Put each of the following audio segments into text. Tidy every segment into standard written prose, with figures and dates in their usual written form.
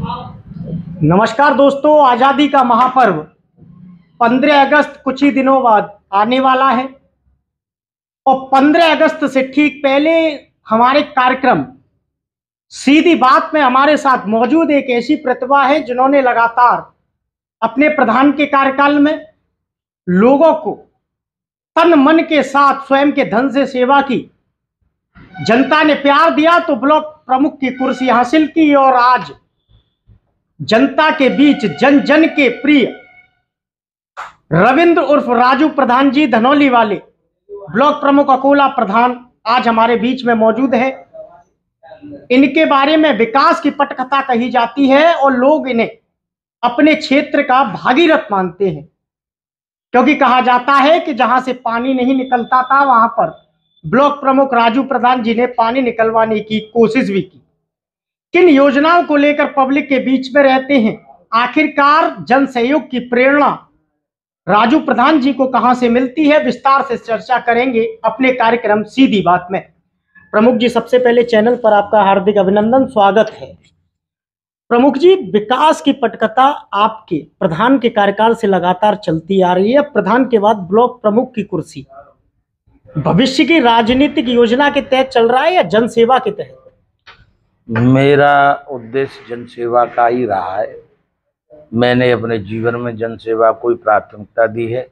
नमस्कार दोस्तों, आज़ादी का महापर्व 15 अगस्त कुछ ही दिनों बाद आने वाला है और 15 अगस्त से ठीक पहले हमारे कार्यक्रम सीधी बात में हमारे साथ मौजूद एक ऐसी प्रतिभा है जिन्होंने लगातार अपने प्रधान के कार्यकाल में लोगों को तन मन के साथ स्वयं के धन से सेवा की। जनता ने प्यार दिया तो ब्लॉक प्रमुख की कुर्सी हासिल की और आज जनता के बीच जन जन के प्रिय रविंद्र उर्फ राजू प्रधान जी धनौली वाले ब्लॉक प्रमुख अकोला प्रधान आज हमारे बीच में मौजूद है। इनके बारे में विकास की पटकथा कही जाती है और लोग इन्हें अपने क्षेत्र का भागीरथ मानते हैं, क्योंकि कहा जाता है कि जहां से पानी नहीं निकलता था वहां पर ब्लॉक प्रमुख राजू प्रधान जी ने पानी निकलवाने की कोशिश भी की। किन योजनाओं को लेकर पब्लिक के बीच में रहते हैं, आखिरकार जन सहयोग की प्रेरणा राजू प्रधान जी को कहां से मिलती है, विस्तार से चर्चा करेंगे अपने कार्यक्रम सीधी बात में। प्रमुख जी, सबसे पहले चैनल पर आपका हार्दिक अभिनंदन, स्वागत है। प्रमुख जी, विकास की पटकथा आपके प्रधान के कार्यकाल से लगातार चलती आ रही है। प्रधान के बाद ब्लॉक प्रमुख की कुर्सी भविष्य की राजनीतिक योजना के तहत चल रहा है या जन सेवा के तहत? मेरा उद्देश्य जनसेवा का ही रहा है। मैंने अपने जीवन में जनसेवा को ही प्राथमिकता दी है।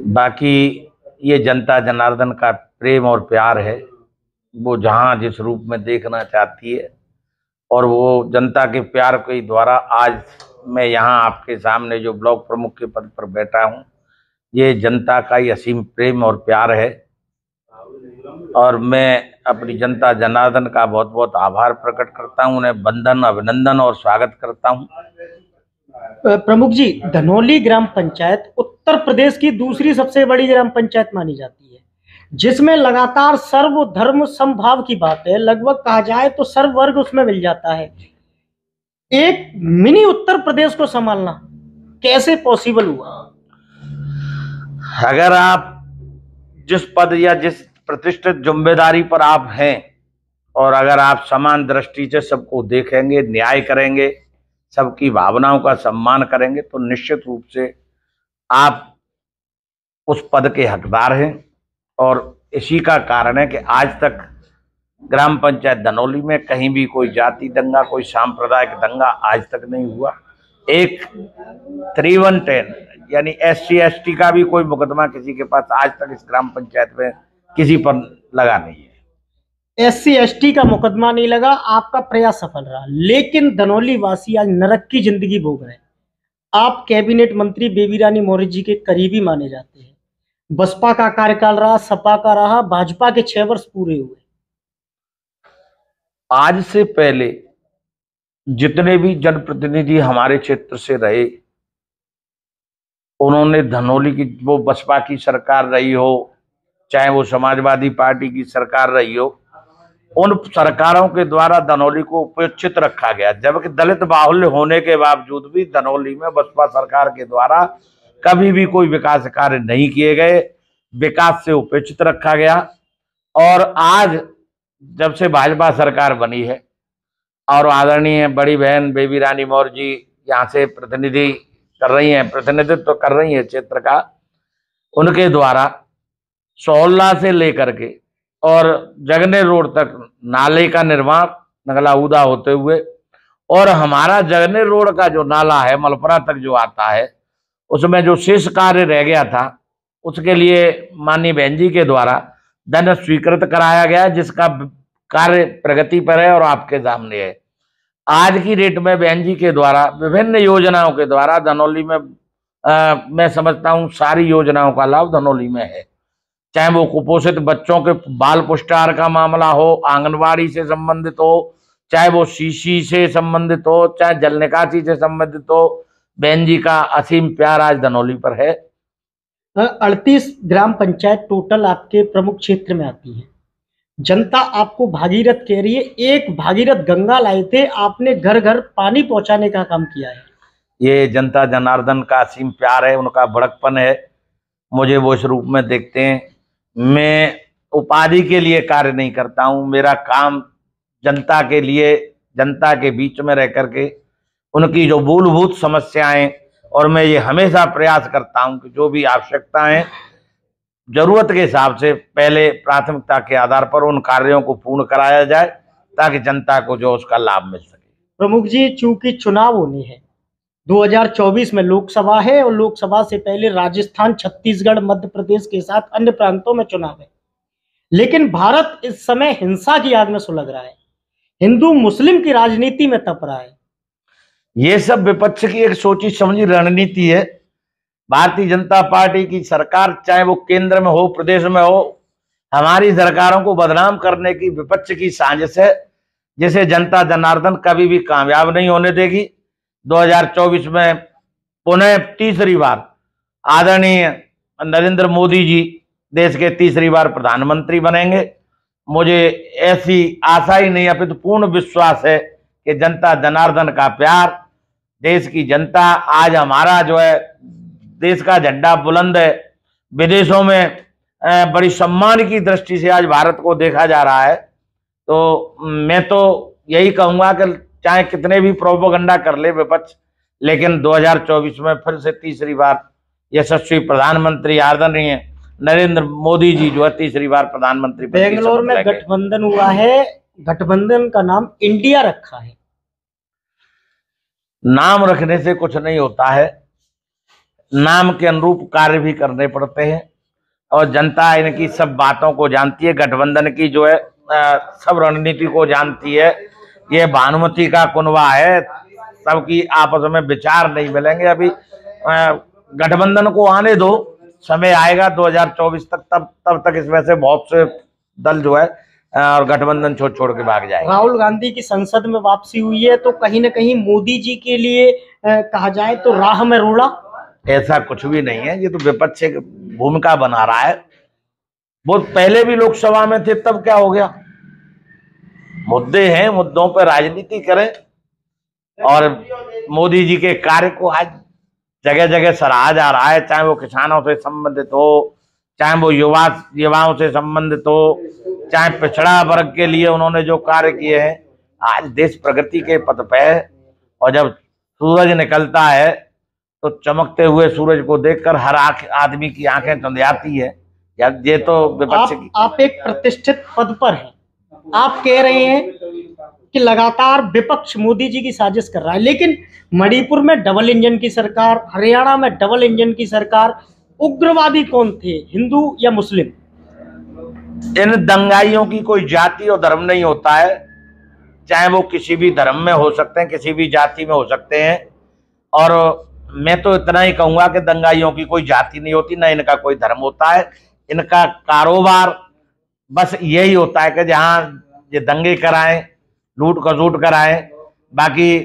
बाकी ये जनता जनार्दन का प्रेम और प्यार है, वो जहाँ जिस रूप में देखना चाहती है और वो जनता के प्यार के द्वारा आज मैं यहाँ आपके सामने जो ब्लॉक प्रमुख के पद पर बैठा हूँ, ये जनता का ही असीम प्रेम और प्यार है और मैं अपनी जनता जनार्दन का बहुत बहुत आभार प्रकट करता हूं, उन्हें वंदन अभिनंदन और स्वागत करता हूं। प्रमुख जी, धनौली ग्राम पंचायत उत्तर प्रदेश की दूसरी सबसे बड़ी ग्राम पंचायत मानी जाती है, जिसमें लगातार सर्वधर्म समभाव की बात है। लगभग कहा जाए तो सर्व वर्ग उसमें मिल जाता है। एक मिनी उत्तर प्रदेश को संभालना कैसे पॉसिबल हुआ? अगर आप जिस पद या जिस प्रतिष्ठित जिम्मेदारी पर आप हैं और अगर आप समान दृष्टि से सबको देखेंगे, न्याय करेंगे, सबकी भावनाओं का सम्मान करेंगे, तो निश्चित रूप से आप उस पद के हकदार हैं। और इसी का कारण है कि आज तक ग्राम पंचायत धनौली में कहीं भी कोई जाति दंगा, कोई सांप्रदायिक दंगा आज तक नहीं हुआ। एक 3110 यानी SC ST का भी कोई मुकदमा किसी के पास आज तक इस ग्राम पंचायत में किसी पर लगा नहीं है। SC ST का मुकदमा नहीं लगा, आपका प्रयास सफल रहा। लेकिन धनौली वासी आज नरक की जिंदगी भोग रहे हैं। आप कैबिनेट मंत्री बेबी रानी मौर्य जी के करीबी माने जाते हैं। बसपा का कार्यकाल रहा, सपा का रहा, भाजपा के 6 वर्ष पूरे हुए। आज से पहले जितने भी जनप्रतिनिधि हमारे क्षेत्र से रहे, उन्होंने धनौली की, वो बसपा की सरकार रही हो चाहे वो समाजवादी पार्टी की सरकार रही हो, उन सरकारों के द्वारा धनौली को उपेक्षित रखा गया। जबकि दलित बाहुल्य होने के बावजूद भी धनौली में बसपा सरकार के द्वारा कभी भी कोई विकास कार्य नहीं किए गए, विकास से उपेक्षित रखा गया। और आज जब से भाजपा सरकार बनी है और आदरणीय बड़ी बहन बेबी रानी मौर्य जी यहाँ से प्रतिनिधित्व कर रही है क्षेत्र का, उनके द्वारा सोहल्ला से लेकर के और जगने रोड तक नाले का निर्माण नगला उदा होते हुए, और हमारा जगने रोड का जो नाला है मलपुरा तक जो आता है, उसमें जो शेष कार्य रह गया था उसके लिए माननीय बहन जी के द्वारा धन स्वीकृत कराया गया, जिसका कार्य प्रगति पर है और आपके सामने है। आज की डेट में बहन जी के द्वारा विभिन्न योजनाओं के द्वारा धनौली में मैं समझता हूँ सारी योजनाओं का लाभ धनौली में है। चाहे वो कुपोषित बच्चों के बाल पुष्टाहार का मामला हो, आंगनबाड़ी से संबंधित हो, चाहे वो सीसी से संबंधित हो, चाहे जल निकासी से संबंधित हो, बहन जी का असीम प्यार आज धनौली पर है। 38 ग्राम पंचायत टोटल आपके प्रमुख क्षेत्र में आती है। जनता आपको भागीरथ कह रही है। एक भागीरथ गंगा लाए थे, आपने घर घर पानी पहुंचाने का काम किया है। ये जनता जनार्दन का असीम प्यार है, उनका बड़कपन है, मुझे वो इस रूप में देखते हैं। मैं उपाधि के लिए कार्य नहीं करता हूं, मेरा काम जनता के लिए जनता के बीच में रह करके उनकी जो मूलभूत समस्याएं, और मैं ये हमेशा प्रयास करता हूं कि जो भी आवश्यकताएं जरूरत के हिसाब से पहले प्राथमिकता के आधार पर उन कार्यों को पूर्ण कराया जाए ताकि जनता को जो उसका लाभ मिल सके। प्रमुख जी, चूंकि चुनाव होनी है, 2024 में लोकसभा है और लोकसभा से पहले राजस्थान, छत्तीसगढ़, मध्य प्रदेश के साथ अन्य प्रांतों में चुनाव है, लेकिन भारत इस समय हिंसा की आग में सुलग रहा है, हिंदू मुस्लिम की राजनीति में तप रहा है। ये सब विपक्ष की एक सोची समझी रणनीति है। भारतीय जनता पार्टी की सरकार, चाहे वो केंद्र में हो, प्रदेश में हो, हमारी सरकारों को बदनाम करने की विपक्ष की साजिश है, जिसे जनता जनार्दन कभी भी कामयाब नहीं होने देगी। 2024 में पुनः तीसरी बार आदरणीय नरेंद्र मोदी जी देश के तीसरी बार प्रधानमंत्री बनेंगे। मुझे ऐसी आशा ही नहीं अपितु पूर्ण विश्वास है कि जनता जनार्दन का प्यार, देश की जनता, आज हमारा जो है देश का झंडा बुलंद है, विदेशों में बड़ी सम्मान की दृष्टि से आज भारत को देखा जा रहा है। तो मैं तो यही कहूंगा कि चाहे कितने भी प्रोपेगेंडा कर ले विपक्ष, लेकिन 2024 में फिर से तीसरी बार यशस्वी प्रधानमंत्री आदरणीय नरेंद्र मोदी जी जो है तीसरी बार प्रधानमंत्री। बेंगलोर में गठबंधन हुआ है, गठबंधन का नाम इंडिया रखा है। नाम रखने से कुछ नहीं होता है, नाम के अनुरूप कार्य भी करने पड़ते हैं, और जनता इनकी सब बातों को जानती है, गठबंधन की जो है सब रणनीति को जानती है। ये भानुमति का कुनबा है, सबकी आपस में विचार नहीं मिलेंगे। अभी गठबंधन को आने दो, समय आएगा 2024 तक, तब तक इसमें से बहुत से दल जो है और गठबंधन छोड़ के भाग जाएगा। राहुल गांधी की संसद में वापसी हुई है, तो कहीं ना कहीं मोदी जी के लिए कहा जाए तो राह में रोड़ा। ऐसा कुछ भी नहीं है, ये तो विपक्ष एक भूमिका बना रहा है। वो पहले भी लोकसभा में थे, तब क्या हो गया? मुद्दे हैं, मुद्दों पर राजनीति करें, और मोदी जी के कार्य को आज जगह जगह सराहा जा रहा है, चाहे वो किसानों से संबंधित हो, चाहे वो युवाओं से संबंधित हो, चाहे पिछड़ा वर्ग के लिए उन्होंने जो कार्य किए हैं। आज देश प्रगति के पथ पे है, और जब सूरज निकलता है तो चमकते हुए सूरज को देखकर हर आदमी की आंखें चंदियाती है। ये तो विपक्ष की। आप एक प्रतिष्ठित पद पर हैं, आप कह रहे हैं कि लगातार विपक्ष मोदी जी की साजिश कर रहा है, लेकिन मणिपुर में डबल इंजन की सरकार, हरियाणा में डबल इंजन की सरकार, उग्रवादी कौन थे, हिंदू या मुस्लिम? इन दंगाइयों की कोई जाति और धर्म नहीं होता है, चाहे वो किसी भी धर्म में हो सकते हैं, किसी भी जाति में हो सकते हैं। और मैं तो इतना ही कहूंगा कि दंगाइयों की कोई जाति नहीं होती, ना इनका कोई धर्म होता है। इनका कारोबार बस यही होता है कि जहां ये दंगे कराएं, लूट खसूट कराएं। बाकी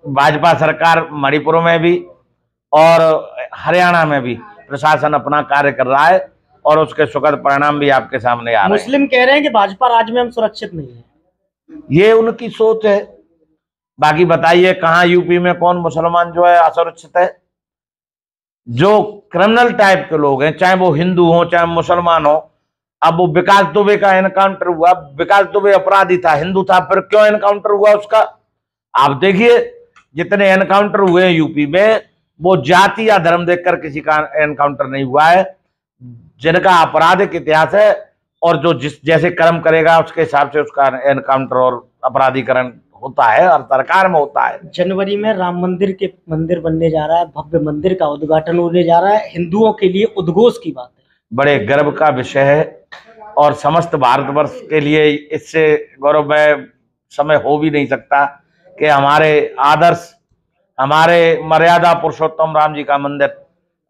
भाजपा सरकार मणिपुर में भी और हरियाणा में भी प्रशासन अपना कार्य कर रहा है, और उसके सुखद परिणाम भी आपके सामने आ रहे हैं। मुस्लिम कह रहे हैं कि भाजपा राज में हम सुरक्षित नहीं है। ये उनकी सोच है। बाकी बताइए, कहाँ यूपी में कौन मुसलमान जो है असुरक्षित है? जो क्रिमिनल टाइप के लोग हैं, चाहे वो हिंदू हो चाहे मुसलमान हो। अब वो विकास दुबे का एनकाउंटर हुआ, विकास दुबे अपराधी था, हिंदू था, फिर क्यों एनकाउंटर हुआ उसका? आप देखिए, जितने एनकाउंटर हुए हैं यूपी में, वो जाति या धर्म देखकर किसी का एनकाउंटर नहीं हुआ है। जिनका आपराधिक इतिहास है और जो जैसे कर्म करेगा उसके हिसाब से उसका एनकाउंटर और अपराधीकरण होता है, और सरकार में होता है। जनवरी में राम मंदिर बनने जा रहा है, भव्य मंदिर का उद्घाटन होने जा रहा है, हिंदुओं के लिए उद्घोष की बात है। बड़े गर्व का विषय है, और समस्त भारतवर्ष के लिए इससे गौरवमय समय हो भी नहीं सकता कि हमारे आदर्श, हमारे मर्यादा पुरुषोत्तम राम जी का मंदिर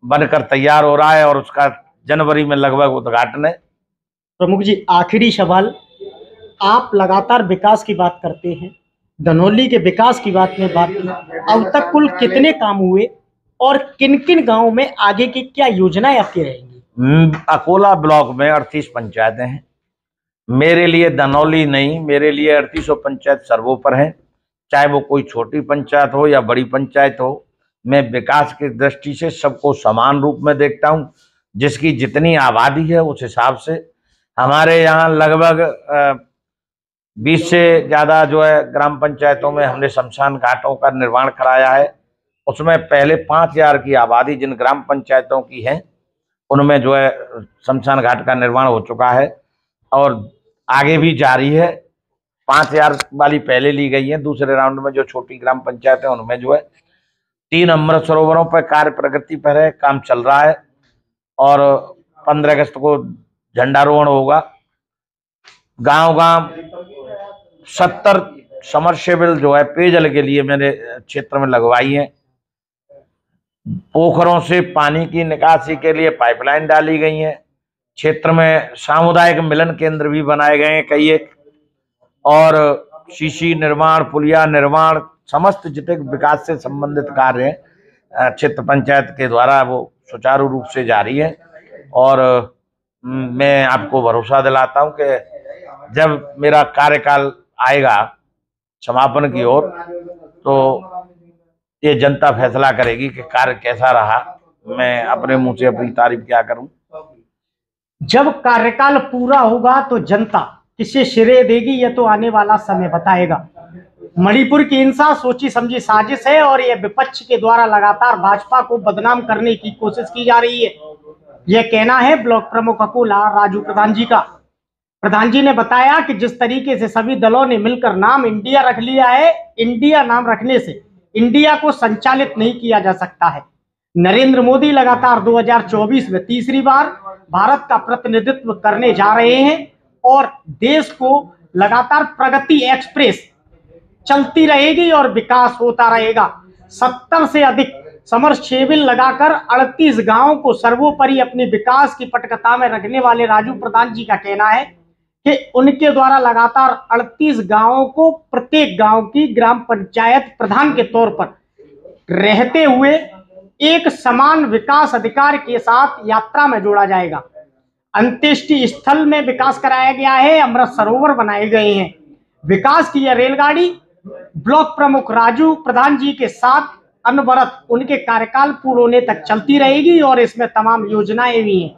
बनकर तैयार हो रहा है, और उसका जनवरी में लगभग उद्घाटन है। प्रमुख जी, आखिरी सवाल, आप लगातार विकास की बात करते हैं, धनौली के विकास की बात में अब तक कुल कितने काम हुए और किन किन गांवों में आगे की क्या योजनाएं आपकी रहेंगी? अकोला ब्लॉक में 38 पंचायतें हैं। मेरे लिए धनौली नहीं, मेरे लिए 38 पंचायत सर्वोपर है, चाहे वो कोई छोटी पंचायत हो या बड़ी पंचायत हो। मैं विकास की दृष्टि से सबको समान रूप में देखता हूं। जिसकी जितनी आबादी है उस हिसाब से हमारे यहाँ लगभग 20 से ज्यादा जो है ग्राम पंचायतों में हमने शमशान घाटों का निर्माण कराया है। उसमें पहले 5000 की आबादी जिन ग्राम पंचायतों की है उनमें जो है शमशान घाट का निर्माण हो चुका है और आगे भी जारी है। 5000 वाली पहले ली गई है, दूसरे राउंड में जो छोटी ग्राम पंचायत है उनमें जो है 3 अमृत सरोवरों पर कार्य प्रगति पर है, काम चल रहा है और 15 अगस्त को झंडारोहण होगा। गांव गांव 70 समरसेबल जो है पेयजल के लिए मेरे क्षेत्र में लगवाई है। पोखरों से पानी की निकासी के लिए पाइपलाइन डाली गई है। क्षेत्र में सामुदायिक मिलन केंद्र भी बनाए गए हैं कई एक, और सीसी निर्माण, पुलिया निर्माण, समस्त जितने विकास से संबंधित कार्य हैं क्षेत्र पंचायत के द्वारा वो सुचारू रूप से जारी है। और मैं आपको भरोसा दिलाता हूं कि जब मेरा कार्यकाल आएगा समापन की ओर तो ये जनता फैसला करेगी कि कार्य कैसा रहा। मैं अपने मुंह से अपनी तारीफ क्या करूं। जब कार्यकाल पूरा होगा तो जनता किसे श्रेय देगी ये तो आने वाला समय बताएगा। मणिपुर की हिंसा सोची समझी साजिश है और यह विपक्ष के द्वारा लगातार भाजपा को बदनाम करने की कोशिश की जा रही है, यह कहना है ब्लॉक प्रमुख अकोला राजू प्रधान जी का। प्रधान जी ने बताया कि जिस तरीके से सभी दलों ने मिलकर नाम इंडिया रख लिया है, इंडिया नाम रखने से इंडिया को संचालित नहीं किया जा सकता है। नरेंद्र मोदी लगातार 2024 में तीसरी बार भारत का प्रतिनिधित्व करने जा रहे हैं और देश को लगातार प्रगति एक्सप्रेस चलती रहेगी और विकास होता रहेगा। 70 से अधिक समरसेबल लगाकर 38 गांवों को सर्वोपरि अपने विकास की पटकथा में रखने वाले राजू प्रधान जी का कहना है कि उनके द्वारा लगातार 38 गांवों को प्रत्येक गांव की ग्राम पंचायत प्रधान के तौर पर रहते हुए एक समान विकास अधिकार के साथ यात्रा में जोड़ा जाएगा। अंत्येष्टि स्थल में विकास कराया गया है, अमृत सरोवर बनाए गए हैं। विकास की यह रेलगाड़ी ब्लॉक प्रमुख राजू प्रधान जी के साथ अनवरत उनके कार्यकाल पूर्ण होने तक चलती रहेगी और इसमें तमाम योजनाएं भी हैं।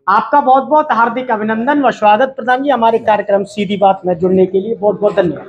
आपका बहुत बहुत हार्दिक अभिनंदन व स्वागत प्रधान जी हमारे कार्यक्रम सीधी बात में जुड़ने के लिए। बहुत बहुत धन्यवाद।